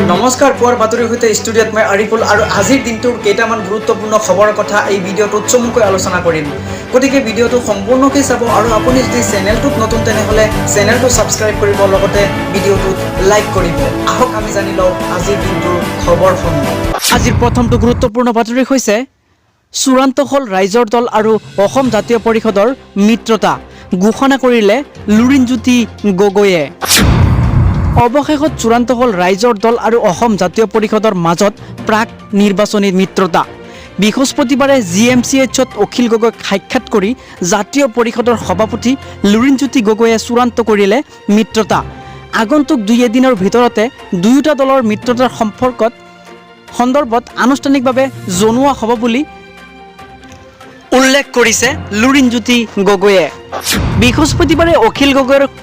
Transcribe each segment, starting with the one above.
নমস্কাৰ পুৱাৰ বাতৰিৰ সৈতে ষ্টুডিঅ'ত মই আৰিফুল আৰু আজিৰ দিনটোৰ কেইটামান গুৰুত্বপূৰ্ণ খবৰৰ কথা এই ভিডিঅ'টোত চমুকৈ আলোচনা কৰিম। গতিকে ভিডিঅ'টো সম্পূৰ্ণকৈ চাব আৰু আপুনি যদি চেনেলটোত নতুন তেনেহ'লে চেনেলটো ছাবস্ক্ৰাইব কৰিব লগতে ভিডিঅ'টোত লাইক কৰিব। আহক আমি জানি লওঁ আজিৰ দিনটোৰ খবৰসমূহ। আজিৰ প্ৰথমটো গুৰুত্বপূৰ্ণ বাতৰি হৈছে চূড়ান্ত হ'ল ৰাইজৰ দল আৰু অসম জাতীয় পৰিষদৰ মিত্ৰতা ঘোষণা কৰিলে লুৰিণজ্যোতি গগৈয়ে। অৱশেষত চূড়ান্ত হ'ল ৰাইজৰ দল আৰু অসম জাতীয় পৰিষদৰ মাজত প্ৰাক নিৰ্বাচনী মিত্ৰতা। বৃহস্পতিবাৰে GMCHত অখিল গগৈক সাক্ষাৎ কৰি জাতীয় পৰিষদৰ সভাপতি লুৰিণজ্যোতি গগৈয়ে চূড়ান্ত কৰিলে মিত্ৰতা। আগন্তুক 2 এদিনৰ ভিতৰতে দুয়োটা দলৰ মিত্ৰতাৰ সন্দৰ্ভত আনুষ্ঠানিকভাৱে জনোৱা হ'ব বুলি উল্লেখ কৰিছে লুৰিণজ্যোতি গগৈয়ে। বৃহস্পতিবাৰে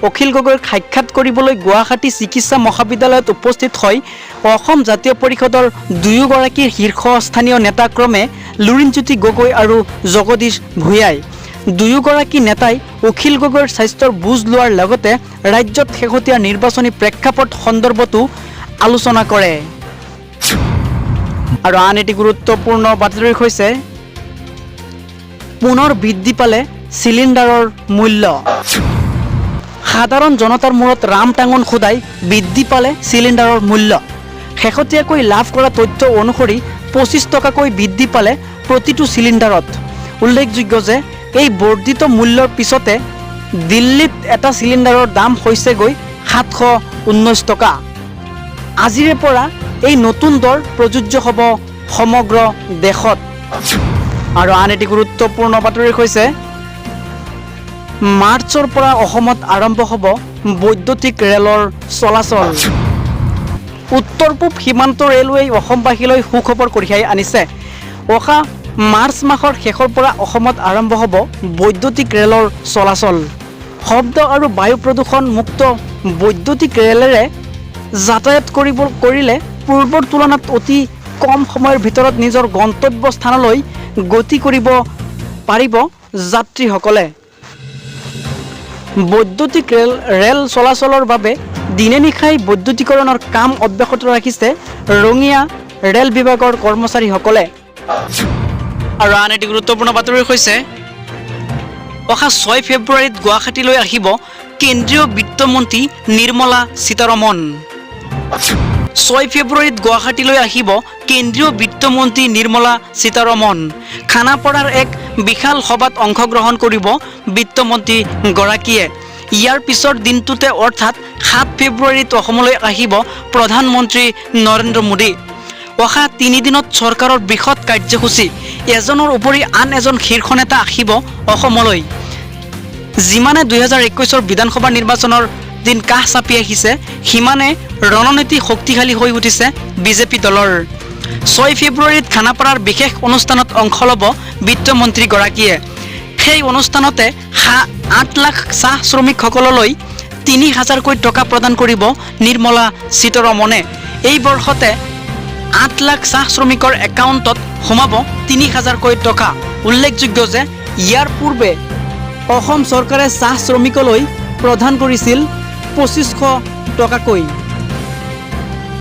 অখিল গগৈৰ সাক্ষাৎ কৰিবলৈ গুৱাহাটী চিকিৎসা মহাবিদ্যালয়ত উপস্থিত হৈ অসম জাতীয় পৰিষদৰ দুয়োগৰাকী শীৰ্ষস্থানীয় নেতা ক্ৰমে লুৰিণজ্যোতি গগৈ আৰু জগদীশ ভূঞাই। দুয়োগৰাকী নেতাই অখিল গগৈৰ স্বাস্থ্যৰ বুজ লোৱাৰ লগতে ৰাজ্যত শেহতীয়া নিৰ্বাচনী প্ৰেক্ষাপট সন্দৰ্ভতো আলোচনা কৰে। আৰু আন এটি গুৰুত্বপূৰ্ণ বাতৰি হৈছে পুনৰ বৃদ্ধি পালে চিলিণ্ডাৰৰ মূল্য। সাধাৰণ জনতাৰ মূৰত ৰাম টাঙন খোদাই বৃদ্ধি পালে চিলিণ্ডাৰৰ মূল্য। শেহতীয়াকৈ লাভ কৰা তথ্য অনুসৰি 25 টকাকৈ বৃদ্ধি পালে প্ৰতিটো চিলিণ্ডাৰত। উল্লেখযোগ্য যে এই বৰ্ধিত মূল্যৰ পিছতে দিল্লীত এটা চিলিণ্ডাৰৰ দাম হৈছেগৈ 719 টকা। আজিৰে পৰা এই নতুন দৰ প্ৰযোজ্য হ'ব সমগ্ৰ দেশত। আৰু আন এটি গুৰুত্বপূৰ্ণ বাতৰি হৈছে মাৰ্চৰ পৰা অসমত আৰম্ভ হ'ব বৈদ্যুতিক ৰেলৰ চলাচল। উত্তৰ পূব সীমান্ত ৰেলৱেই অসমবাসীলৈ সুখবৰ কঢ়িয়াই আনিছে। অহা মাৰ্চ মাহৰ শেষৰ পৰা অসমত আৰম্ভ হ'ব বৈদ্যুতিক ৰেলৰ চলাচল। শব্দ আৰু বায়ু প্ৰদূষণ মুক্ত বৈদ্যুতিক ৰেলেৰে যাতায়াত কৰিলে পূৰ্বৰ তুলনাত অতি কম সময়ৰ ভিতৰত নিজৰ গন্তব্য স্থানলৈ গতি কৰিব পাৰিব যাত্ৰীসকলে। বৈদ্যুতিক ৰেল চলাচলৰ বাবে দিনে নিশাই বৈদ্যুতিকৰণৰ কাম অব্যাহত ৰাখিছে ৰঙিয়া ৰেল বিভাগৰ কৰ্মচাৰীসকলে। আৰু আন এটি গুৰুত্বপূৰ্ণ বাতৰি হৈছে অহা 6 ফেব্ৰুৱাৰীত গুৱাহাটীলৈ আহিব কেন্দ্ৰীয় বিত্তমন্ত্ৰী নিৰ্মলা সীতাৰমণ। 6 ফেব্ৰুৱাৰীত গুৱাহাটীলৈ আহিব কেন্দ্ৰীয় বিত্তমন্ত্ৰী নিৰ্মলা সীতাৰমণ। খানাপাৰাৰ এক বিশাল সভাত অংশগ্ৰহণ কৰিব বিত্তমন্ত্ৰীগৰাকীয়ে। ইয়াৰ পিছৰ দিনটোতে অৰ্থাৎ 7 ফেব্ৰুৱাৰীত অসমলৈ আহিব প্ৰধানমন্ত্ৰী নৰেন্দ্ৰ মোদী। অহা 3 দিনত চৰকাৰৰ বৃহৎ কাৰ্যসূচী। এজনৰ উপৰি আন এজন শীৰ্ষ নেতা আহিব অসমলৈ। যিমানে 2021 বিধানসভা নিৰ্বাচনৰ দিন কাষ চাপি আহিছে সিমানে ৰণনীতি শক্তিশালী হৈ উঠিছে বিজেপি দলৰ। 6 ফেব্ৰুৱাৰীত খানাপাৰাৰ বিশেষ অনুষ্ঠানত অংশ ল'ব বিত্তমন্ত্ৰীগৰাকীয়ে। সেই অনুষ্ঠানতে 8 লাখ চাহ শ্ৰমিকসকললৈ 3000কৈ টকা প্ৰদান কৰিব নিৰ্মলা সীতাৰমণে। এই বৰ্ষতে 8 লাখ চাহ শ্ৰমিকৰ একাউণ্টত সোমাব 3000কৈ টকা। উল্লেখযোগ্য যে ইয়াৰ পূৰ্বে অসম চৰকাৰে চাহ শ্ৰমিকলৈ প্ৰদান কৰিছিল 2500 টকাকৈ।